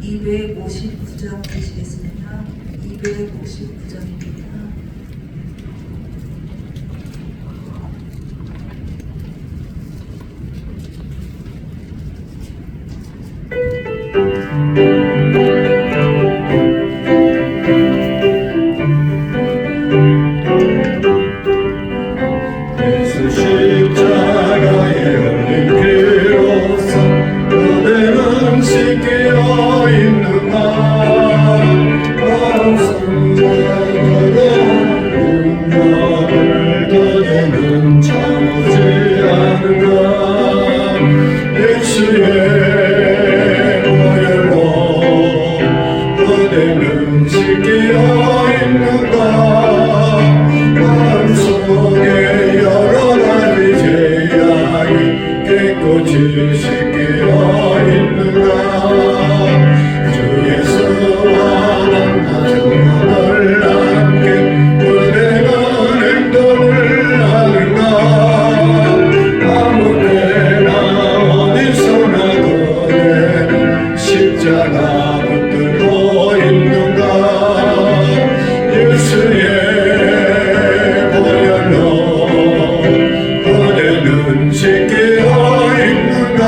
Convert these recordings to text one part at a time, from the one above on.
259장 되시겠습니다. 259장입니다. 예수 십자가에 흘린 피로써 그대는 씻겨 있는가. 성자가는 나를 그대는 참지 않은가. 예수의 보혈로 그대는 씻겨 있는가. 마음속에 여러 가지 죄악이 깨끗이 씻겨 있는가. 주 예수와 만나는 오늘 함께 그대는 행동을 하는가. 아무 때나 어디서나 그대는 십자가 붙들고 있는가. 예수의 보혈로 그대는 씻겨 있는가.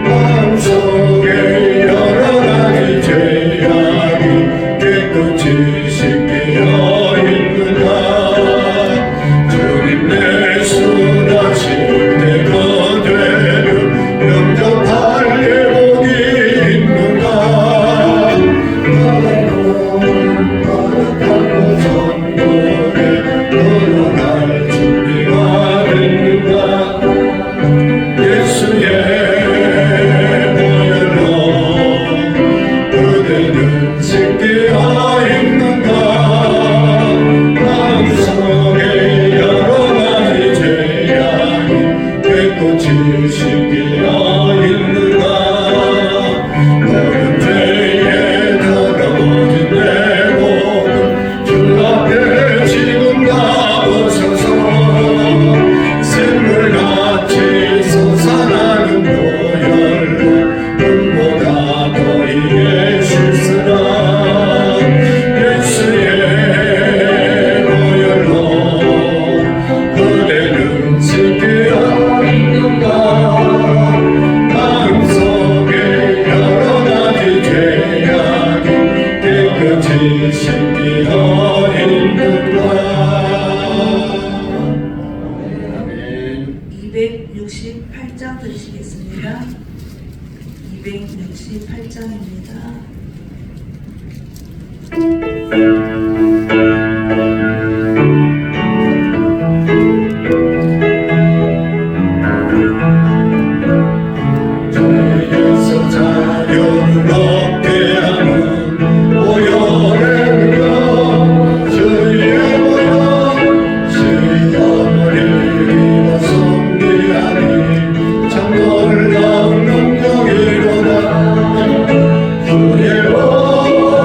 마음속에 여러 가지 죄악이 깨끗이 씻겨 있는가. 주님 예수 다시 올 때가 되면 영접할 예복이 있는가. 거룩하고 전도에 걸어갈 준비가 됐는가. 예수의 보혈로 그대는 씻겨 있는가. 마음속에 여러 가지 죄악이 깨끗이 씻겨 있는가. 모든 죄에 더러워진 내 몸을 주 앞에 지금 다 벗어서 샘물같이 솟아나는 보혈로 눈보다 보이게 씻으라. 예수의 보혈로 그대는 씻겨 있는가. 마음속에 여러 가지 죄악이 깨끗이 씻겨 있는가. 아멘. 268장 들으시겠습니다. 268장입니다. 죄에서 자유를 얻게 하는 보혈의 것. 주의 보혈 시험을 이기고 승리하니 참 놀라운 능력이로다. 주의 보혈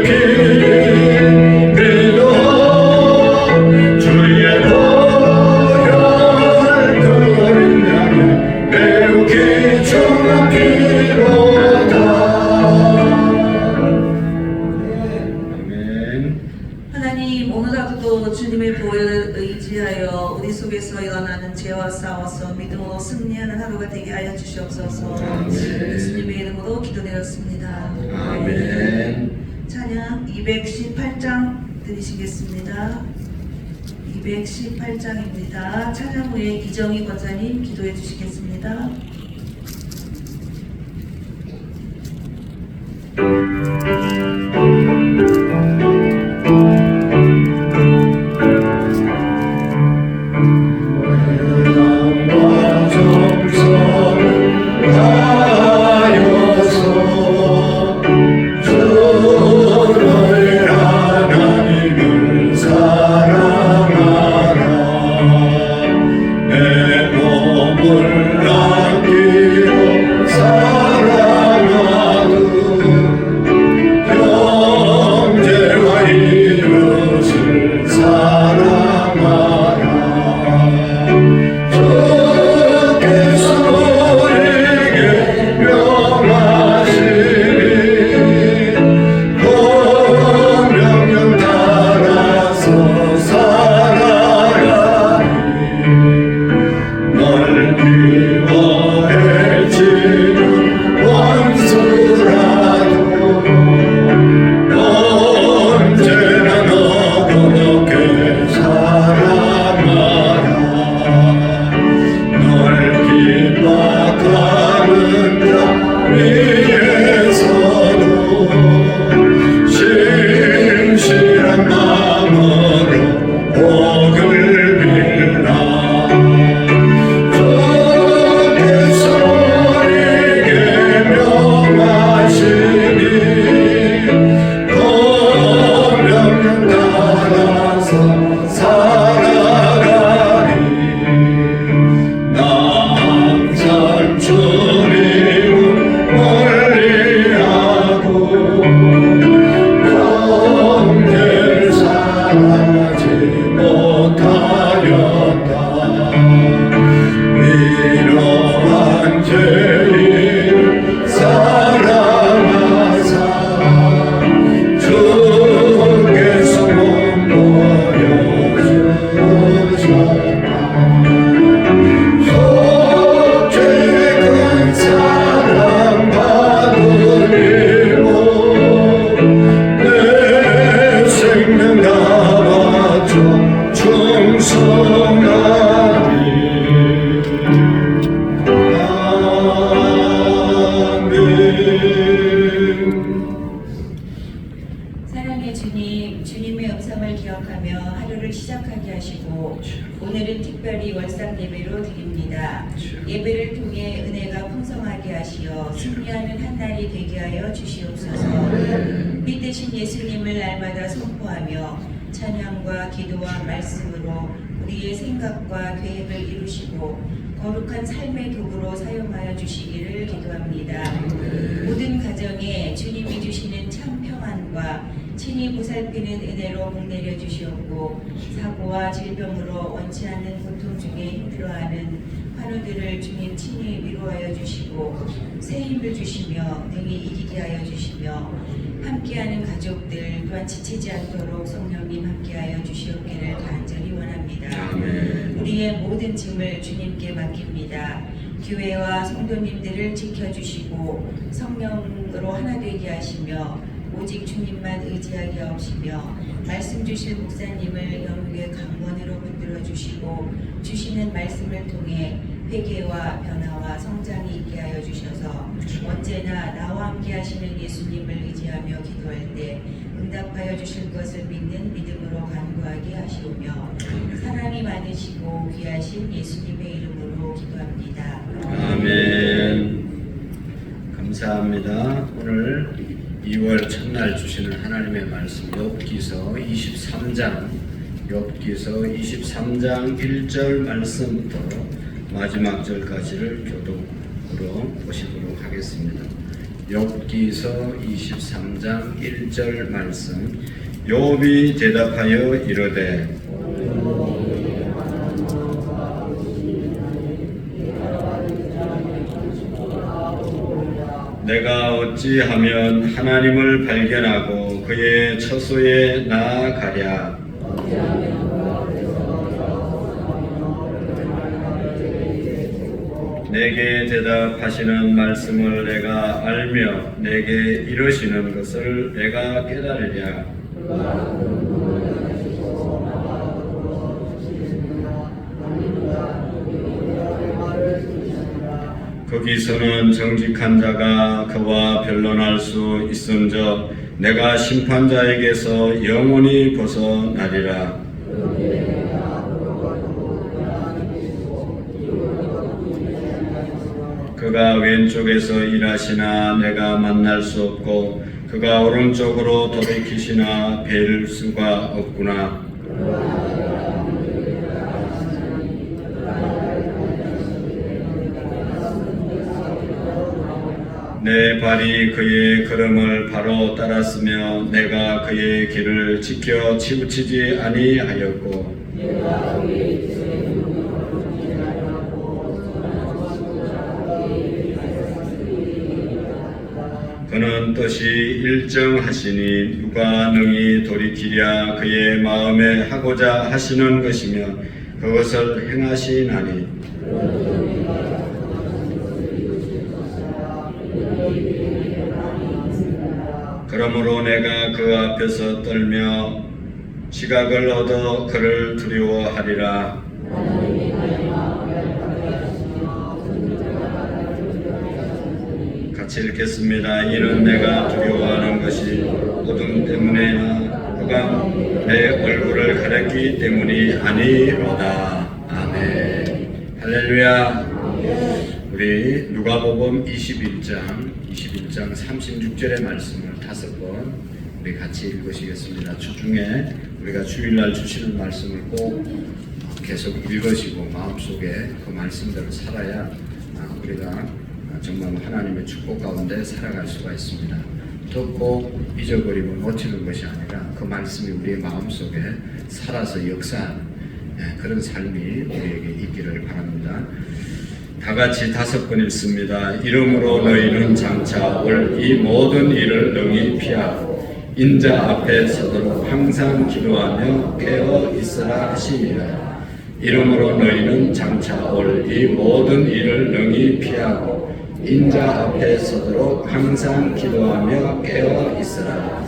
길 믿어 주의 보혈 그리냐면 매우 귀중한 피로다. 아멘. 하나님, 오늘라도 또 주님의 보혈을 의지하여 우리 속에서 일어나는 죄와 싸워서 믿음으로 승리하는 하루가 되게 하여 주시옵소서. 예수님의 이름으로 기도드렸습니다. 아멘. 찬양 218장 드리시겠습니다. 218장입니다. 찬양 후에 이정희 권사님 기도해 주시겠습니다. 회당과 정성을 다하여서 주를 하나님을 사랑하라. 내 몸을 아끼고 사랑하는 형제와 이웃을 사랑하라. 주께서 우리에게 명하시니 그 명령 따라서 살아가니 널 미워해지는 원수라도 언제나 너도 높게 사랑하라. 널 핍박하는 자 위에서도 신실한 마음으로 복을 빌라. 주께서 우리에게 명하시니 그 명령 따라서 살아가니 나 항상 주님을 멀리하고 영계를 사랑하지 못하였다. 이러한 죄인을 사랑하사 주께서 못 보여주셨다. 속죄 큰 사랑받으리고 내 생명 다 바쳐 충성하리. 아멘. 사랑의 주님, 주님의 음성을 기억하며 하루를 시작하게 하시고 오늘은 특별히 월상 예배로 드립니다. 예배를 통해 은혜가 풍성하게 하시어 승리하는 한 날이 되게 하여 주시옵소서. 믿으신 예수님을 날마다 선포하며 찬양과 기도와 말씀으로 우리의 생각과 계획을 이루시고 거룩한 삶의 도구로 사용하여 주시기를 기도합니다. 모든 가정에 주님이 주시는 참 평안과 친히 보살피는 은혜로 복내려 주시옵고 사고와 질병으로 원치 않는 고통 중에 힘들어하는 환우들을 주님 친히 위로하여 주시고 새 힘을 주시며 능히 이기게 하여 주시며 함께하는 가족들 또한 지치지 않도록 성령님 함께하여 주시옵기를 간절히 원합니다. 우리의 모든 짐을 주님께 맡깁니다. 교회와 성도님들을 지켜주시고 성령으로 하나 되게 하시며 오직 주님만 의지하게 하시며 말씀 주실 목사님을 영육의 강원으로 붙들어 주시고 주시는 말씀을 통해 회개와 변화와 성장이 있게 하여 주셔서 언제나 나와 함께 하시는 예수님을 의지하며 기도할 때 응답하여 주실 것을 믿는 믿음으로 간구하게 하시오며 사랑이 많으시고 귀하신 예수님의 이름으로 기도합니다. 아멘. 감사합니다. 오늘 2월 첫날 주시는 하나님의 말씀 욥기서 23장 1절 말씀부터 마지막 절까지를 교독으로 보시도록 하겠습니다. 욥기서 23장 1절 말씀. 욥이 대답하여 이르되 내가 어찌하면 하나님을 발견하고 그의 처소에 나아가랴. 내게 대답하시는 말씀을 내가 알며 내게 이르시는 것을 내가 깨달으랴. 거기서는 정직한 자가 그와 변론할 수 있음즉 내가 심판자에게서 영원히 벗어나리라. 그가 왼쪽에서 일하시나 내가 만날 수 없고 그가 오른쪽으로 돌이키시나 뵐 수가 없구나. 내 발이 그의 걸음을 바로 따랐으며 내가 그의 길을 지켜 치우치지 아니하였고 그는 뜻이 일정하시니 누가 능히 돌이키랴. 그의 마음에 하고자 하시는 것이며 그것을 행하시나니 그러므로 내가 그 앞에서 떨며 지각을 얻어 그를 두려워하리라. 같이 읽겠습니다. 이는 내가 두려워하는 것이 어둠 때문이나 그가 내 얼굴을 가렸기 때문이 아니로다. 아멘. 할렐루야. 우리 누가복음 21장 36절의 말씀을 5번 우리 같이 읽으시겠습니다. 주중에 우리가 주일날 주시는 말씀을 꼭 계속 읽으시고 마음속에 그 말씀대로 살아야 우리가 정말 하나님의 축복 가운데 살아갈 수가 있습니다. 듣고 잊어버리고 놓치는 것이 아니라 그 말씀이 우리의 마음속에 살아서 역사하는 그런 삶이 우리에게 있기를 바랍니다. 다 같이 5번 읽습니다. 이러므로 너희는 장차 올 이 모든 일을 능히 피하고 인자 앞에 서도록 항상 기도하며 깨어 있으라 하시니라. 이러므로 너희는 장차 올 이 모든 일을 능히 피하고 인자 앞에 서도록 항상 기도하며 깨어 있으라.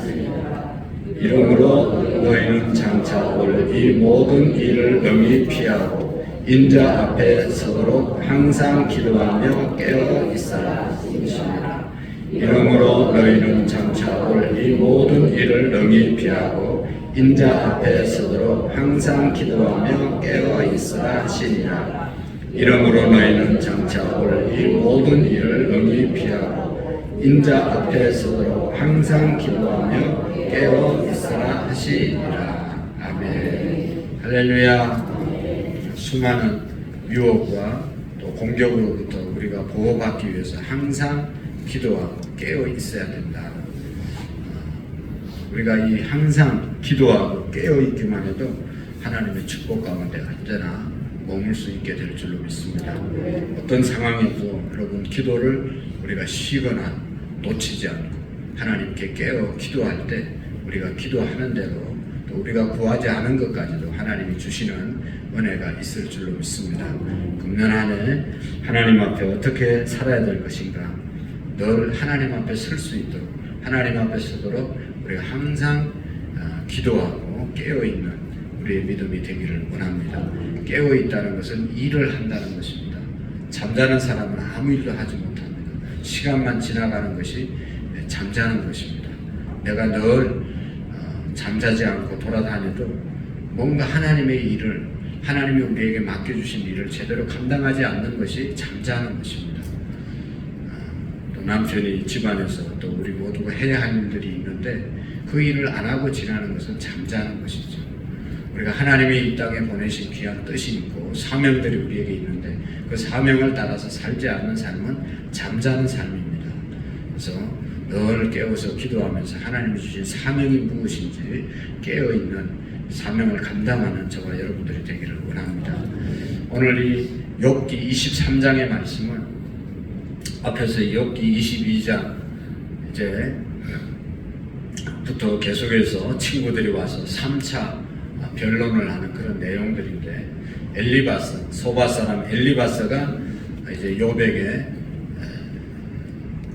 이러므로 너희는 장차 올 이 모든 일을 능히 피하고 인자 앞에 서도록 항상 기도하며 깨어 있으라. 이러므로 너희는 장차 올 이 모든 일을 능히 피하고 인자 앞에 서도록 항상 기도하며 깨어 있으라 하시니라. 이러므로 너희는 장차 올 이 모든 일을 능히 피하고 인자 앞에 서도록 항상 기도하며 깨어 있으라 하시니라. 아멘. 할렐루야. 수많은 유혹과 또 공격으로부터 우리가 보호받기 위해서 항상 기도하고 깨어 있어야 된다. 우리가 이 항상 기도하고 깨어 있기만 해도 하나님의 축복 가운데 언제나 머물 수 있게 될 줄로 믿습니다. 어떤 상황에도 여러분 기도를 우리가 쉬거나 놓치지 않고 하나님께 깨어 기도할 때 우리가 기도하는 대로 또 우리가 구하지 않은 것까지도 하나님이 주시는 은혜가 있을 줄로 믿습니다. 금년 한 해 하나님 앞에 어떻게 살아야 될 것인가, 늘 하나님 앞에 설 수 있도록, 하나님 앞에 서도록 우리가 항상 기도하고 깨어있는 우리의 믿음이 되기를 원합니다. 깨어있다는 것은 일을 한다는 것입니다. 잠자는 사람은 아무 일도 하지 못합니다. 시간만 지나가는 것이 잠자는 것입니다. 내가 늘 잠자지 않고 돌아다녀도 뭔가 하나님의 일을, 하나님이 우리에게 맡겨주신 일을 제대로 감당하지 않는 것이 잠자는 것입니다. 또 남편이 집안에서 또 우리 모두가 해야 할 일들이 있는데 그 일을 안 하고 지나는 것은 잠자는 것이죠. 우리가 하나님이 이 땅에 보내신 귀한 뜻이 있고 사명들이 우리에게 있는데 그 사명을 따라서 살지 않는 삶은 잠자는 삶입니다. 늘 깨어서 기도하면서 하나님이 주신 사명이 무엇인지 깨어있는 사명을 감당하는 저와 여러분들이 되기를 원합니다. 오늘 이 욥기 23장의 말씀은 앞에서 욥기 22장 이제 부터 계속해서 친구들이 와서 3차 변론을 하는 그런 내용들인데, 엘리바스, 소바 사람 엘리바스가 이제 욥에게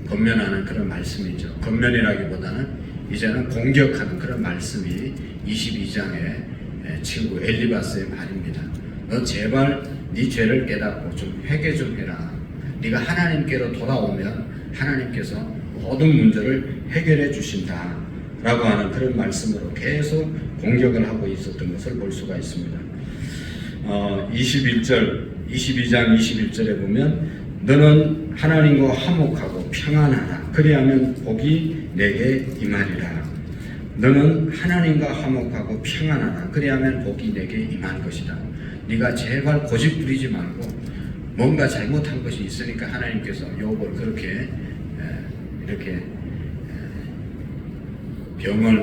권면하는 그런 말씀이죠. 권면이라기보다는 이제는 공격하는 그런 말씀이 22장의 친구 엘리바스의 말입니다. 너 제발 네 죄를 깨닫고 좀 회개 좀 해라. 네가 하나님께로 돌아오면 하나님께서 모든 문제를 해결해 주신다 라고 하는 그런 말씀으로 계속 공격을 하고 있었던 것을 볼 수가 있습니다. 22장 21절에 보면 너는 하나님과 화목하고 평안하라. 그리하면 복이 내게 임하리라. 너는 하나님과 화목하고 평안하라. 그리하면 복이 내게 임할 것이다. 네가 제발 고집 부리지 말고 뭔가 잘못한 것이 있으니까 하나님께서 욥을 그렇게 이렇게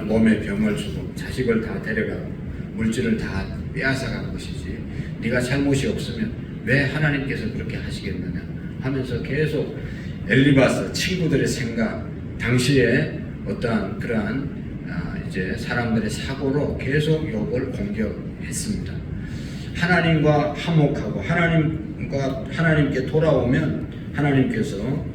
몸에 병을 주고 자식을 다 데려가고 물질을 다 빼앗아간 것이지 네가 잘못이 없으면 왜 하나님께서 그렇게 하시겠느냐 하면서 계속 엘리바스 친구들의 생각, 당시에 어떠한 그러한 이제 사람들의 사고로 계속 욥을 공격했습니다. 하나님과 화목하고 하나님께 돌아오면 하나님께서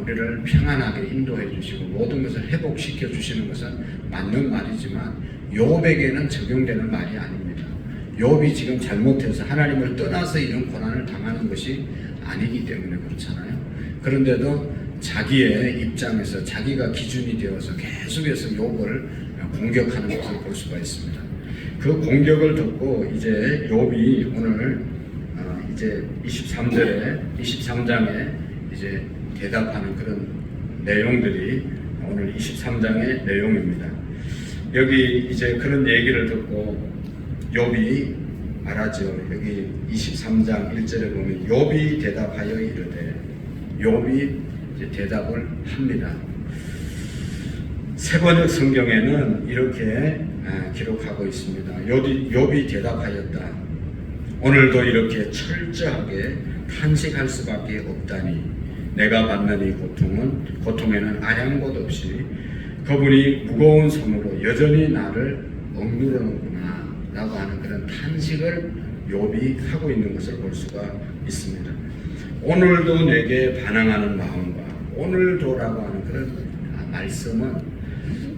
우리를 평안하게 인도해 주시고 모든 것을 회복시켜 주시는 것은 맞는 말이지만 욥에게는 적용되는 말이 아닙니다. 욥이 지금 잘못해서 하나님을 떠나서 이런 고난을 당하는 것이 아니기 때문에 그렇잖아요. 그런데도 자기의 입장에서 자기가 기준이 되어서 계속해서 욥을 공격하는 것을 볼 수가 있습니다. 그 공격을 듣고 이제 욥이 오늘 이제 23장에 이제 대답하는 그런 내용들이 오늘 23장의 내용입니다. 여기 이제 그런 얘기를 듣고 욥이 말하죠. 여기 23장 1절에 보면 욥이 대답하여 이르되, 욥이 이제 대답을 합니다. 세번역 성경에는 이렇게 기록하고 있습니다. 욥이 대답하였다. 오늘도 이렇게 철저하게 탄식할 수밖에 없다니 내가 받는 이 고통에는 아량곳 없이 그분이 무거운 손으로 여전히 나를 억누르는구나 라고 하는 그런 탄식을 욥이 하고 있는 것을 볼 수가 있습니다. 오늘도 내게 반항하는 마음과 오늘도라고 하는 그런 말씀은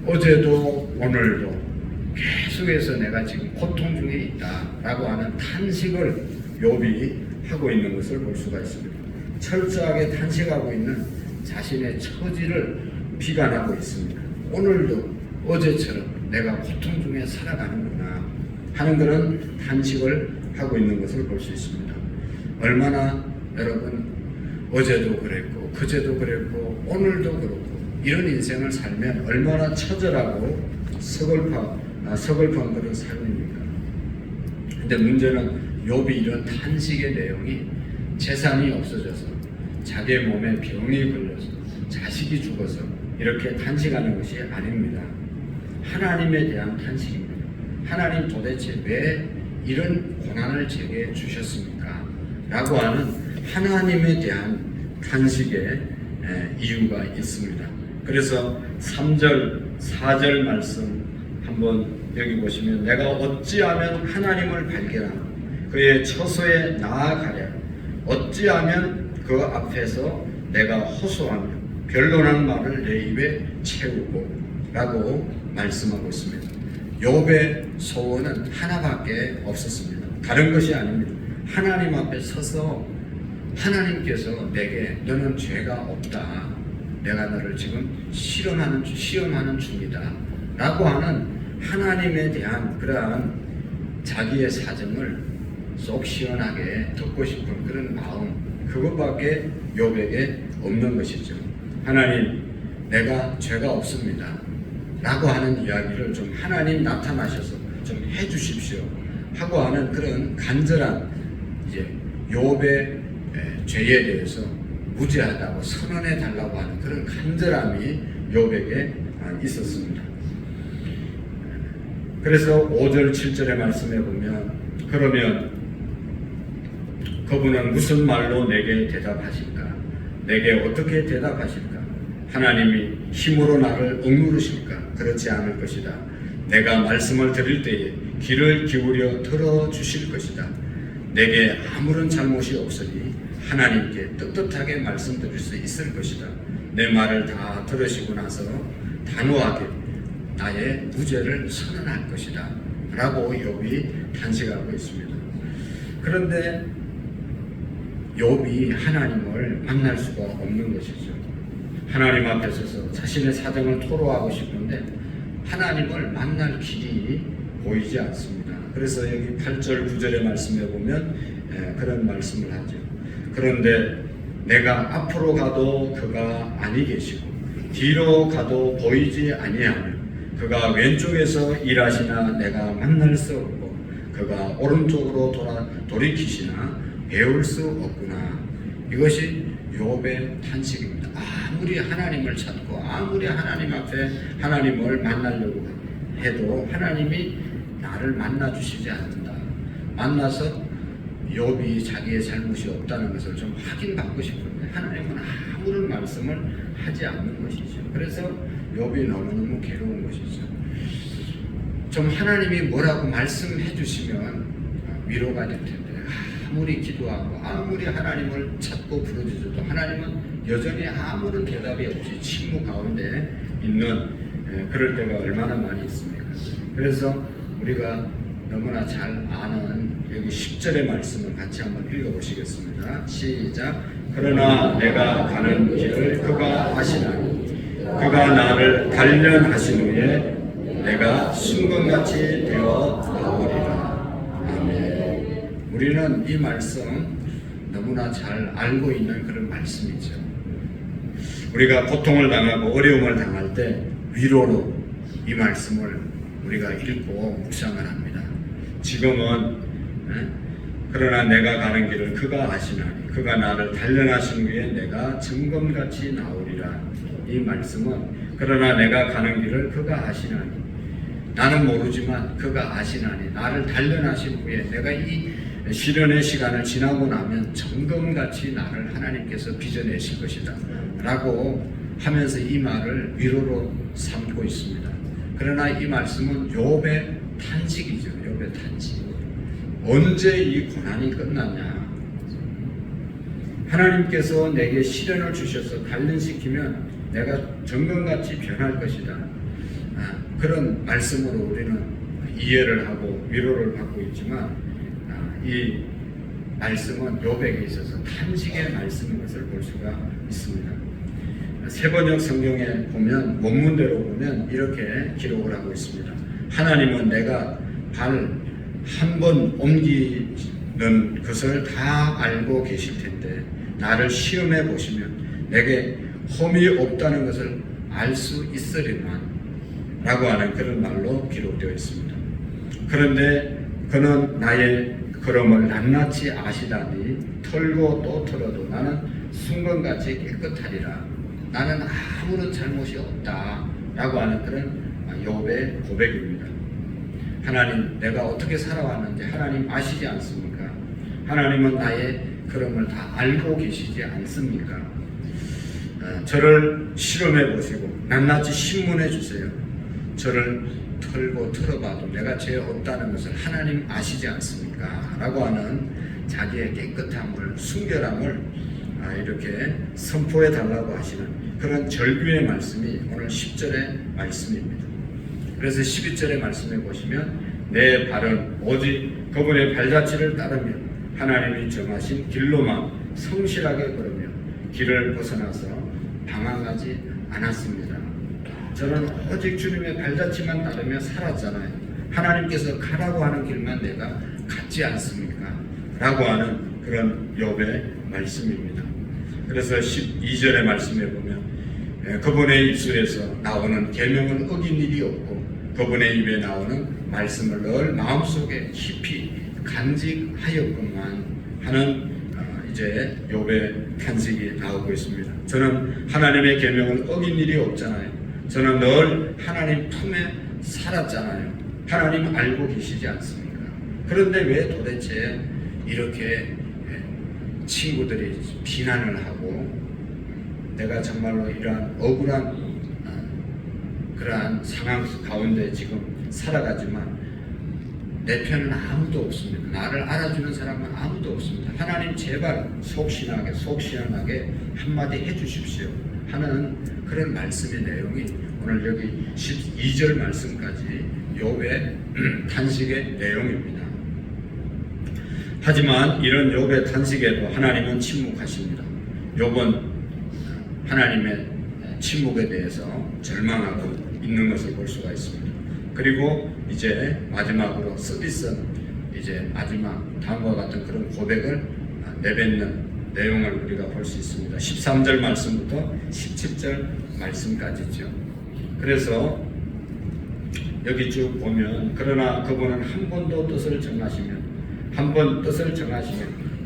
어제도 오늘도 계속해서 내가 지금 고통 중에 있다라고 하는 탄식을 욥이 하고 있는 것을 볼 수가 있습니다. 철저하게 탄식하고 있는 자신의 처지를 비관하고 있습니다. 오늘도 어제처럼 내가 고통 중에 살아가는구나 하는 그런 탄식을 하고 있는 것을 볼 수 있습니다. 얼마나 여러분 어제도 그랬고 그제도 그랬고 오늘도 그렇고 이런 인생을 살면 얼마나 처절하고 서글픈 그런 삶입니까? 근데 문제는 욥이 이런 탄식의 내용이 재산이 없어져서 자기의 몸에 병이 걸려서 자식이 죽어서 이렇게 탄식하는 것이 아닙니다. 하나님에 대한 탄식입니다. 하나님 도대체 왜 이런 고난을 제게 주셨습니까? 라고 하는 하나님에 대한 탄식의 이유가 있습니다. 그래서 3절, 4절 말씀 한번 여기 보시면 내가 어찌하면 하나님을 발견하고 그의 처소에 나아가랴 어찌하면 그 앞에서 내가 호소하며 변론한 말을 내 입에 채우고 라고 말씀하고 있습니다. 욥의 소원은 하나밖에 없었습니다. 다른 것이 아닙니다. 하나님 앞에 서서 하나님께서 내게 너는 죄가 없다. 내가 너를 지금 시험하는 중이다. 라고 하는 하나님에 대한 그러한 자기의 사정을 속 시원하게 듣고 싶은 그런 마음, 그것밖에 욥에게 없는 것이죠. 하나님, 내가 죄가 없습니다. 라고 하는 이야기를 좀 하나님 나타나셔서 좀 해주십시오. 하고 하는 그런 간절한 이제 욥의 죄에 대해서 무죄하다고 선언해 달라고 하는 그런 간절함이 욥에게 있었습니다. 그래서 5절 7절의 말씀에 보면 그러면 그분은 무슨 말로 내게 대답하실까? 내게 어떻게 대답하실까? 하나님이 힘으로 나를 억누르실까? 그렇지 않을 것이다. 내가 말씀을 드릴 때에 귀를 기울여 들어주실 것이다. 내게 아무런 잘못이 없으니 하나님께 떳떳하게 말씀드릴 수 있을 것이다. 내 말을 다 들으시고 나서 단호하게 나의 무죄를 선언할 것이다 라고 욥이 탄식하고 있습니다. 그런데 욥이 하나님을 만날 수가 없는 것이죠. 하나님 앞에 서서 자신의 사정을 토로하고 싶은데 하나님을 만날 길이 보이지 않습니다. 그래서 여기 8절 9절의 말씀에 보면 그런 말씀을 하죠. 그런데 내가 앞으로 가도 그가 아니 계시고 뒤로 가도 보이지 아니하며 그가 왼쪽에서 일하시나 내가 만날 수 없고 그가 오른쪽으로 돌이키시나 배울 수 없구나. 이것이 욥의 탄식입니다. 아무리 하나님을 찾고 아무리 하나님 앞에 하나님을 만나려고 해도 하나님이 나를 만나주시지 않는다. 만나서 욥이 자기의 잘못이 없다는 것을 좀 확인받고 싶은데 하나님은 아무런 말씀을 하지 않는 것이죠. 그래서 욥이 너무너무 괴로운 것이죠. 좀 하나님이 뭐라고 말씀해 주시면 위로가 될 텐데 아무리 기도하고 아무리 하나님을 찾고 부르짖어도 하나님은 여전히 아무런 대답이 없이 침묵 가운데 있는 그럴 때가 얼마나 많이 있습니까? 그래서 우리가 너무나 잘 아는 여기 10절의 말씀을 같이 한번 읽어보시겠습니다. 시작. 그러나 내가 가는 길을 그가 아시나니 그가 나를 단련하신 후에 내가 순금같이 되어 나오리라. 아멘. 우리는 이 말씀 너무나 잘 알고 있는 그런 말씀이죠. 우리가 고통을 당하고 어려움을 당할 때 위로로 이 말씀을 우리가 읽고 묵상을 합니다. 지금은 그러나 내가 가는 길을 그가 아시나니 그가 나를 단련하신 후에 내가 증검같이 나오리라. 이 말씀은 그러나 내가 가는 길을 그가 아시나니 나는 모르지만 그가 아시나니 나를 단련하신 후에 내가 이 시련의 시간을 지나고 나면 점검같이 나를 하나님께서 빚어내실 것이다 라고 하면서 이 말을 위로로 삼고 있습니다. 그러나 이 말씀은 욥의 탄식이죠. 욥의 탄식. 언제 이 고난이 끝났냐? 하나님께서 내게 시련을 주셔서 단련시키면 내가 정금같이 변할 것이다. 그런 말씀으로 우리는 이해를 하고 위로를 받고 있지만 이 말씀은 욥에게 있어서 탄식의 말씀인 것을 볼 수가 있습니다. 세번역 성경에 보면 원문대로 보면 이렇게 기록을 하고 있습니다. 하나님은 내가 발 한 번 옮기는 것을 다 알고 계실 텐데 나를 시험해 보시면 내게 험이 없다는 것을 알 수 있으리만 라고 하는 그런 말로 기록되어 있습니다. 그런데 그는 나의 걸음을 낱낱이 아시다니 털고 또 털어도 나는 순금같이 깨끗하리라. 나는 아무런 잘못이 없다 라고 하는 그런 욥의 고백입니다. 하나님, 내가 어떻게 살아왔는지 하나님 아시지 않습니까? 하나님은 나의 걸음을 다 알고 계시지 않습니까? 저를 실험해 보시고 낱낱이 신문해 주세요. 저를 털고 털어봐도 내가 죄 없다는 것을 하나님 아시지 않습니까? 라고 하는 자기의 깨끗함을, 순결함을 이렇게 선포해 달라고 하시는 그런 절규의 말씀이 오늘 10절의 말씀입니다. 그래서 12절의 말씀에 보시면 내 발은 오직 그분의 발자취를 따르며 하나님이 정하신 길로만 성실하게 걸으며 길을 벗어나서 방황하지 않았습니다. 저는 오직 주님의 발자취만 따르며 살았잖아요. 하나님께서 가라고 하는 길만 내가 갔지 않습니까? 라고 하는 그런 욥의 말씀입니다. 그래서 12절의 말씀에 보면 그분의 입술에서 나오는 계명은 어긴 일이 없고 그분의 입에 나오는 말씀을 늘 마음속에 깊이 간직하였건만 하는 이제 욥의 탄식이 나오고 있습니다. 저는 하나님의 계명을 어긴 일이 없잖아요. 저는 늘 하나님 품에 살았잖아요. 하나님 알고 계시지 않습니까? 그런데 왜 도대체 이렇게 친구들이 비난을 하고 내가 정말로 이러한 억울한 그러한 상황 가운데 지금 살아가지만 내 편은 아무도 없습니다. 나를 알아주는 사람은 아무도 없습니다. 하나님 제발 속 시원하게 한마디 해주십시오 하는 그런 말씀의 내용이 오늘 여기 12절 말씀까지 욥의 탄식의 내용입니다. 하지만 이런 욥의 탄식에도 하나님은 침묵하십니다. 욥은 하나님의 침묵에 대해서 절망하고 있는 것을 볼 수가 있습니다. 그리고 이제 마지막으로 서비스 이제 마지막 다음과 같은 그런 고백을 내뱉는 내용을 우리가 볼 수 있습니다. 13절 말씀부터 17절 말씀까지죠. 그래서 여기 쭉 보면 그러나 그분은 한 번도 뜻을 정하시면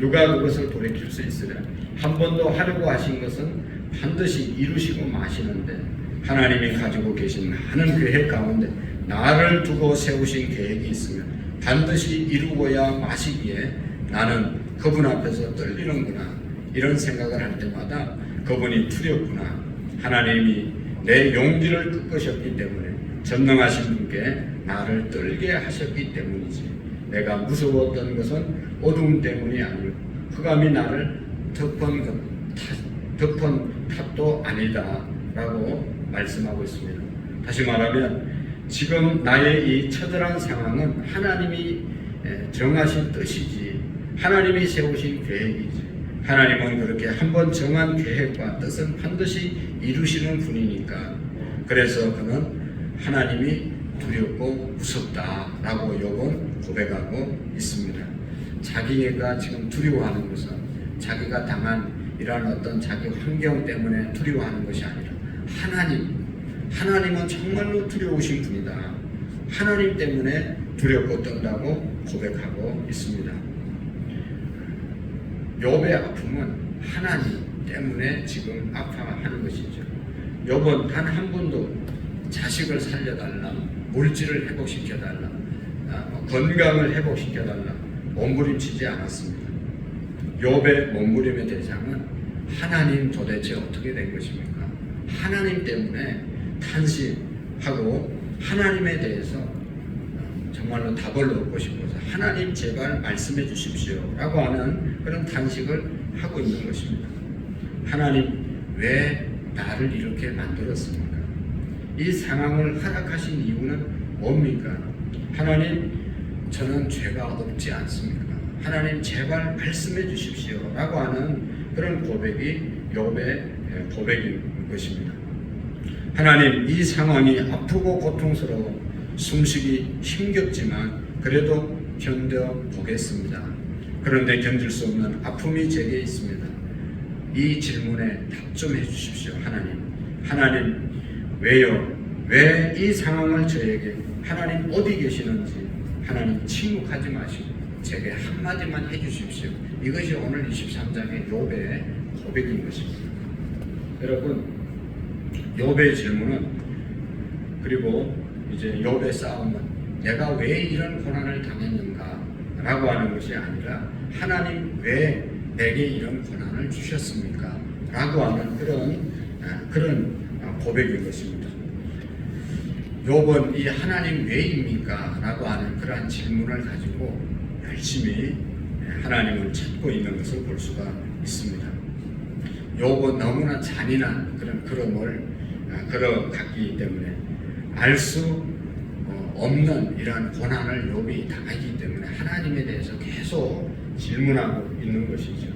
누가 그것을 돌이킬 수 있으랴. 한 번도 하려고 하신 것은 반드시 이루시고 마시는데 하나님이 가지고 계신 많은 계획 가운데 나를 두고 세우신 계획이 있으면 반드시 이루고야 마시기에 나는 그분 앞에서 떨리는구나 이런 생각을 할 때마다 그분이 두렵구나. 하나님이 내 용기를 꺾으셨기 때문에 전능하신 분께 나를 떨게 하셨기 때문이지 내가 무서웠던 것은 어두움 때문이 아니고 흑암이 나를 덮은 탓도 아니다 라고 말씀하고 있습니다. 다시 말하면 지금 나의 이 처절한 상황은 하나님이 정하신 뜻이지 하나님이 세우신 계획이지 하나님은 그렇게 한번 정한 계획과 뜻은 반드시 이루시는 분이니까 그래서 그는 하나님이 두렵고 무섭다라고 욥은 고백하고 있습니다. 자기가 지금 두려워하는 것은 자기가 당한 이러한 어떤 자기 환경 때문에 두려워하는 것이 아니라 하나님은 정말로 두려우신 분이다. 하나님 때문에 두렵고 떤다고 고백하고 있습니다. 욥의 아픔은 하나님 때문에 지금 아파하는 것이죠. 욥은 단 한 번도 자식을 살려달라, 물질을 회복시켜달라, 건강을 회복시켜달라 몸부림치지 않았습니다. 욥의 몸부림의 대상은 하나님 도대체 어떻게 된 것입니까? 하나님 때문에 탄식하고 하나님에 대해서 정말로 답을 얻고 싶어서 하나님 제발 말씀해 주십시오 라고 하는 그런 탄식을 하고 있는 것입니다. 하나님 왜 나를 이렇게 만들었습니까? 이 상황을 허락하신 이유는 뭡니까? 하나님 저는 죄가 없지 않습니까? 하나님 제발 말씀해 주십시오 라고 하는 그런 고백이 욥의 고백인 것입니다. 하나님 이 상황이 아프고 고통스러워 숨쉬기 힘겹지만 그래도 견뎌보겠습니다. 그런데 견딜 수 없는 아픔이 제게 있습니다. 이 질문에 답 좀 해주십시오. 하나님 왜요? 왜 이 상황을 저에게 하나님 어디 계시는지 하나님 침묵하지 마시고 제게 한마디만 해주십시오. 이것이 오늘 23장의 욥의 고백인 것입니다. 여러분 욥의 질문은 그리고 이제 욥의 싸움은 내가 왜 이런 고난을 당했는가 라고 하는 것이 아니라 하나님 왜 내게 이런 고난을 주셨습니까? 라고 하는 그런 고백인 것입니다. 욥은 이 하나님 왜입니까? 라고 하는 그러한 질문을 가지고 열심히 하나님을 찾고 있는 것을 볼 수가 있습니다. 욥은 너무나 잔인한 그런 걸음을 걸어갔기 때문에 알 수 없는 이러한 고난을 욥이 당하기 때문에 하나님에 대해서 계속 질문하고 있는 것이죠.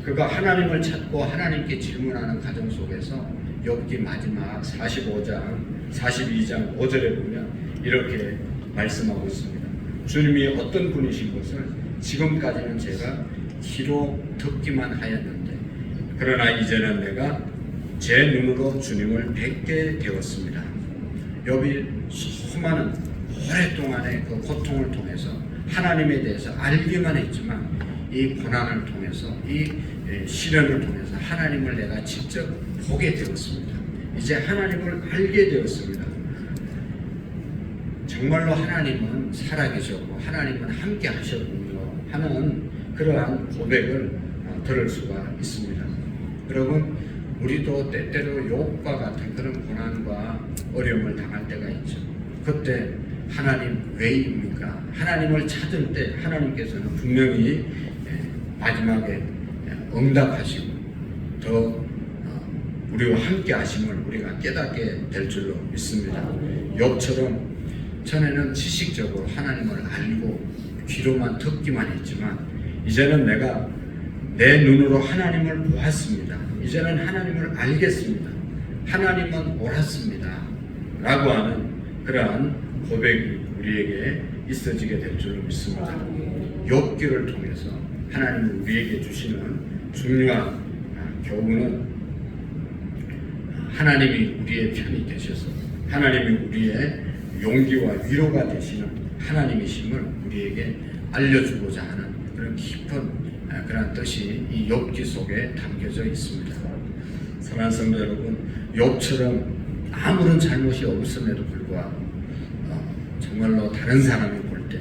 그가 하나님을 찾고 하나님께 질문하는 과정 속에서 욥기 마지막 42장 5절에 보면 이렇게 말씀하고 있습니다. 주님이 어떤 분이신 것을 지금까지는 제가 귀로 듣기만 하였는데 그러나 이제는 내가 제 눈으로 주님을 뵙게 되었습니다. 욥이 수많은 오랫동안의 그 고통을 통해서 하나님에 대해서 알기만 했지만 이 고난을 통해서 이 시련을 통해서 하나님을 내가 직접 보게 되었습니다. 이제 하나님을 알게 되었습니다. 정말로 하나님은 살아계셨고 하나님은 함께 하셨군요 하는 그러한 고백을 들을 수가 있습니다. 여러분, 우리도 때때로 욥과 같은 그런 고난과 어려움을 당할 때가 있죠. 그때 하나님 왜입니까? 하나님을 찾을 때 하나님께서는 분명히 마지막에 응답하시고 더 우리와 함께 하심을 우리가 깨닫게 될 줄로 믿습니다. 욥처럼 전에는 지식적으로 하나님을 알고 귀로만 듣기만 했지만 이제는 내가 내 눈으로 하나님을 보았습니다. 이제는 하나님을 알겠습니다. 하나님은 옳았습니다. 라고 하는 그러한 고백이 우리에게 있어지게 될 줄로 믿습니다. 욥기를 통해서 하나님은 우리에게 주시는 중요한 교훈은 하나님이 우리의 편이 되셔서 하나님이 우리의 용기와 위로가 되시는 하나님이심을 우리에게 알려주고자 하는 그런 깊은 그런 뜻이 이 욥기 속에 담겨져 있습니다. 사랑하는 성도 여러분, 욥처럼 아무런 잘못이 없음에도 불구하고 정말로 다른 사람이 볼 때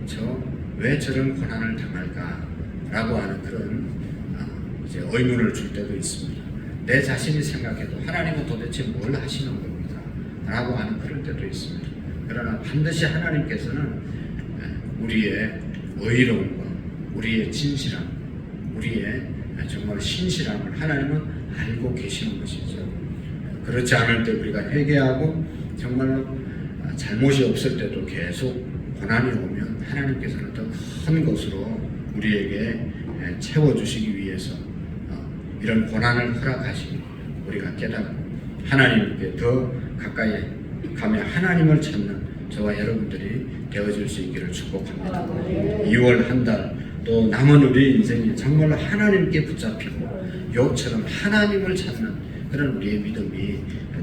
저 왜 저런 고난을 당할까 라고 하는 그런 이제 의문을 줄 때도 있습니다. 내 자신이 생각해도 하나님은 도대체 뭘 하시는 겁니까? 라고 하는 그럴 때도 있습니다. 그러나 반드시 하나님께서는 우리의 의로움과 우리의 진실함, 우리의 정말 신실함을 하나님은 알고 계시는 것이죠. 그렇지 않을 때 우리가 회개하고 정말로 잘못이 없을 때도 계속 고난이 오면 하나님께서는 더 큰 것으로 우리에게 채워주시기 위해서 이런 고난을 허락하시니 우리가 깨닫고 하나님께 더 가까이 가며 하나님을 찾는 저와 여러분들이 되어질 수 있기를 축복합니다. 2월 한 달 또 남은 우리 인생이 정말로 하나님께 붙잡히고 욥처럼 하나님을 찾는 그런 우리의 믿음이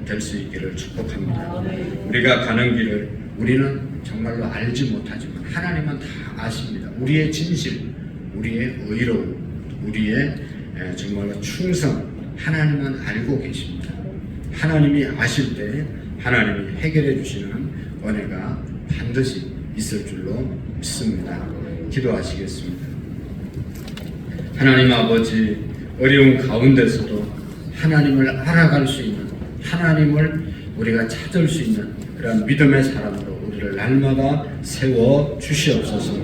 될 수 있기를 축복합니다. 우리가 가는 길을 우리는 정말로 알지 못하지만 하나님은 다 아십니다. 우리의 진실, 우리의 의로움, 우리의 정말로 충성, 하나님은 알고 계십니다. 하나님이 아실 때 하나님이 해결해 주시는 은혜가 반드시 있을 줄로 믿습니다. 기도하시겠습니다. 하나님 아버지, 어려운 가운데서도 하나님을 알아갈 수 있는, 하나님을 우리가 찾을 수 있는 그런 믿음의 사람으로 우리를 날마다 세워 주시옵소서.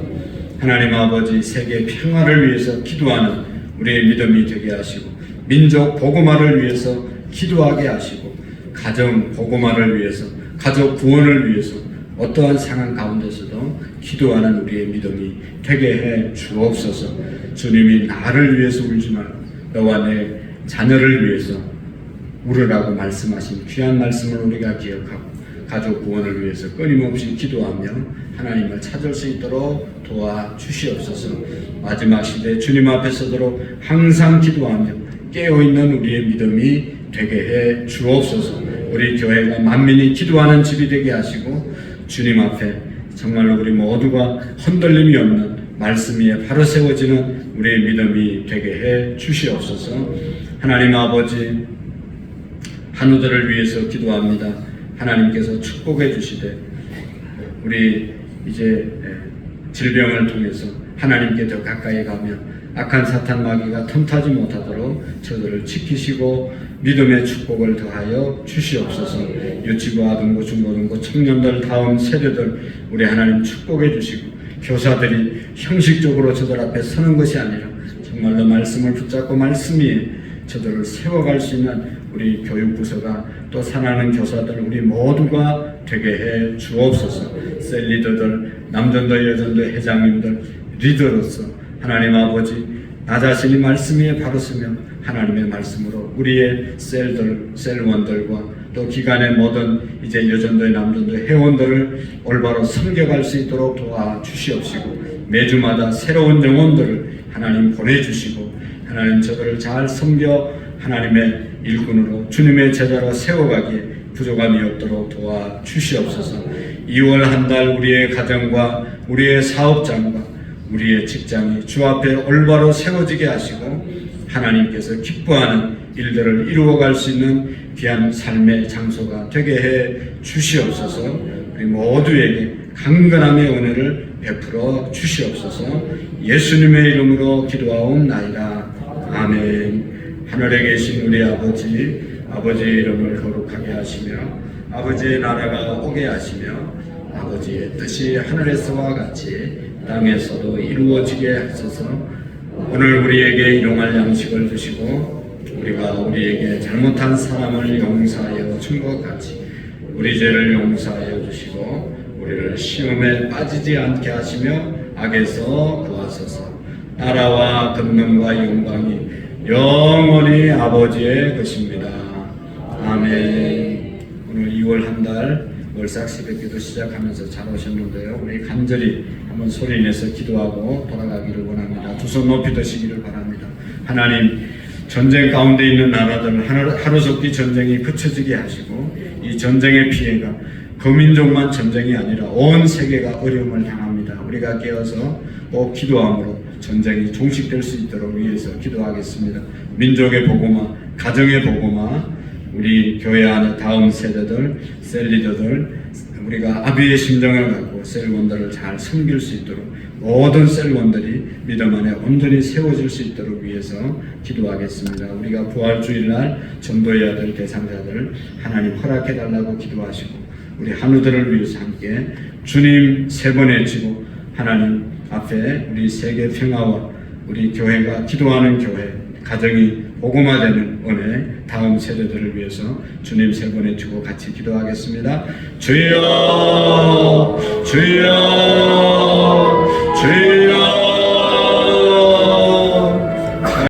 하나님 아버지, 세계 평화를 위해서 기도하는 우리의 믿음이 되게 하시고 민족 복음화를 위해서 기도하게 하시고 가정 복음화를 위해서 가족 구원을 위해서 어떠한 상황 가운데서도 기도하는 우리의 믿음이 되게 해 주옵소서. 주님이 나를 위해서 울지 말고 너와 내 자녀를 위해서 울으라고 말씀하신 귀한 말씀을 우리가 기억하고 가족 구원을 위해서 끊임없이 기도하며 하나님을 찾을 수 있도록 도와주시옵소서. 마지막 시대 주님 앞에 서도록 항상 기도하며 깨어있는 우리의 믿음이 되게 해 주옵소서. 우리 교회가 만민이 기도하는 집이 되게 하시고 주님 앞에 정말로 우리 모두가 흔들림이 없는 말씀 위에 바로 세워지는 우리의 믿음이 되게 해 주시옵소서. 하나님 아버지, 한우들을 위해서 기도합니다. 하나님께서 축복해 주시되 우리 이제 질병을 통해서 하나님께 더 가까이 가며 악한 사탄 마귀가 틈타지 못하도록 저들을 지키시고 믿음의 축복을 더하여 주시옵소서. 유치부, 아동부, 중고등부, 청년들, 다음 세대들 우리 하나님 축복해 주시고 교사들이 형식적으로 저들 앞에 서는 것이 아니라 정말로 말씀을 붙잡고 말씀 위에 저들을 세워갈 수 있는 우리 교육부서가 또 사랑하는 교사들 우리 모두가 되게 해 주옵소서. 셀 리더들, 남전도 여전도 회장님들, 리더로서 하나님 아버지, 나 자신이 말씀 위에 바로 서며 하나님의 말씀으로 우리의 셀들, 셀원들과 또 기간의 모든 이제 여전도의 남전도의 회원들을 올바로 섬겨갈 수 있도록 도와주시옵시고 매주마다 새로운 영혼들을 하나님 보내주시고 하나님 저들을 잘 섬겨 하나님의 일꾼으로 주님의 제자로 세워가기에 부족함이 없도록 도와주시옵소서. 2월 한 달 우리의 가정과 우리의 사업장과 우리의 직장이 주 앞에 올바로 세워지게 하시고 하나님께서 기뻐하는 일들을 이루어갈 수 있는 귀한 삶의 장소가 되게 해 주시옵소서. 우리 모두에게 강건함의 은혜를 베풀어 주시옵소서. 예수님의 이름으로 기도하옵나이다. 아멘. 하늘에 계신 우리 아버지, 아버지의 이름을 거룩하게 하시며 아버지의 나라가 오게 하시며 아버지의 뜻이 하늘에서와 같이 땅에서도 이루어지게 하소서. 오늘 우리에게 일용할 양식을 주시고 우리가 우리에게 잘못한 사람을 용서하여 준 것 같이 우리 죄를 용서하여 주시고 우리를 시험에 빠지지 않게 하시며 악에서 구하소서. 나라와 권능과 영광이 영원히 아버지의 것입니다. 아멘. 오늘 2월 한 달 월삭 새벽기도 시작하면서 잘 오셨는데요. 우리 간절히 한번 소리내서 기도하고 돌아가기를 원합니다. 두 손 높이 드시기를 바랍니다. 하나님, 전쟁 가운데 있는 나라들 하루속히 전쟁이 그쳐지게 하시고 이 전쟁의 피해가 거민족만 전쟁이 아니라 온 세계가 어려움을 당합니다. 우리가 깨어서 꼭 기도함으로 전쟁이 종식될 수 있도록 위해서 기도하겠습니다. 민족의 복음화, 가정의 복음화, 우리 교회 안에 다음 세대들, 셀리더들, 우리가 아비의 심정을 갖고 셀원들을 잘 섬길 수 있도록 모든 셀원들이 믿음 안에 온전히 세워질 수 있도록 위해서 기도하겠습니다. 우리가 부활주일날 전도해야 될 대상자들을 하나님 허락해달라고 기도하시고 우리 한우들을 위해서 함께 주님 세 번 외치고 하나님 앞에 우리 세계 평화와 우리 교회가 기도하는 교회, 가정이 복음화되는 은혜, 다음 세대들을 위해서 주님 세 번 외치고 같이 기도하겠습니다. 주여, 주여, 주여.